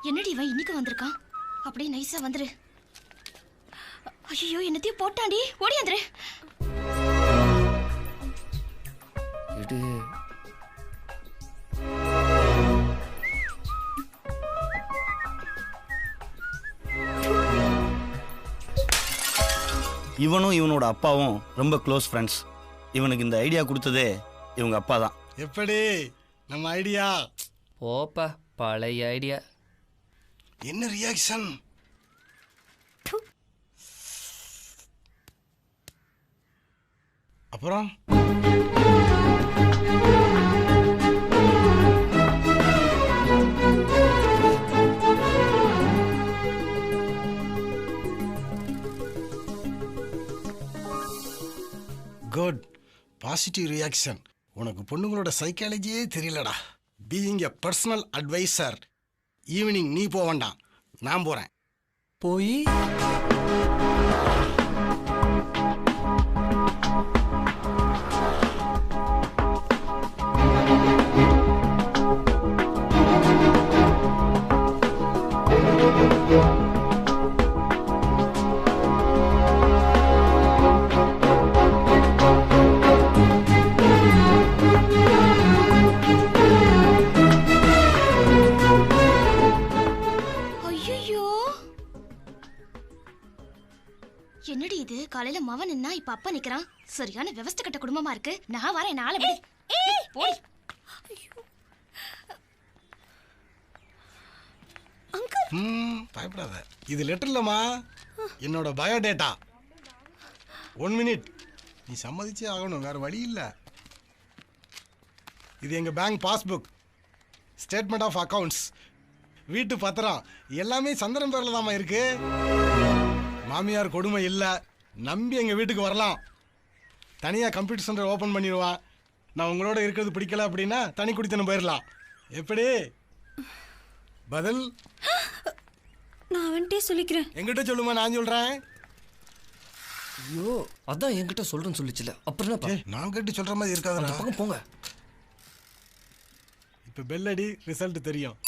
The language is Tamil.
என்னடி இவன் இன்னைக்கு வந்திருக்கான்? அப்படியே நைஸா வந்துரு. ஐயோ என்னத்தையும் போட்டாண்டி, ஓடி வந்துரு. இவனும் இவனோட அப்பாவும் ரொம்ப க்ளோஸ் ஃப்ரெண்ட்ஸ். இவனுக்கு இந்த ஐடியா கொடுத்ததே இவங்க அப்பா தான். எப்படி நம்ம ஐடியா? ஓப்பா பழைய ஐடியா. என்ன ரியாக்ஷன்? அப்புறம் குட், பாசிட்டிவ் ரியாக்ஷன். உனக்கு பொண்ணுங்களோட சைக்காலஜியே தெரியலடா. Being a personal advisor. Evening நீ போக வேண்டாம், நான் போறேன். போய் என்னடி இது? காலையில மவன் நின்னா இப்ப அப்பா நிக்கிறான். சரியான விவஸ்தை கட்ட குடும்பமா இருக்கு. நான் வரேன் நாளை. போடி. பயப்படாத, இது லெட்டர் இல்லம்மா, என்னோட பயோடேட்டா. 1 மினிட், நீ சம்மதிச்சே ஆகணும், வேற வழி இல்லை. இது எங்க bank passbook, statement of accounts, வீட்டு பத்திரம் எல்லாமே சந்திரன் பேர்ல தாமா இருக்கு. மாமியார் கொடுமை இல்லை, நம்பி எங்கள் வீட்டுக்கு வரலாம். தனியாக கம்ப்யூட்டர் சென்டர் ஓப்பன் பண்ணிடுவான். நான் உங்களோட இருக்கிறது பிடிக்கல அப்படின்னா தனி குடித்தனம் போயிடலாம். எப்படி பதில்? நான் அவன்கிட்டே சொல்லிக்கிறேன். என்கிட்ட சொல்லுமா, நான் சொல்கிறேன். ஐயோ அதான் என்கிட்ட சொல்றேன்னு சொல்லிச்சுல, அப்புறம் நான் கேட்டு சொல்கிற மாதிரி இருக்காது. பக்கம் போங்க. இப்போ பெல் அடி, ரிசல்ட் தெரியும்.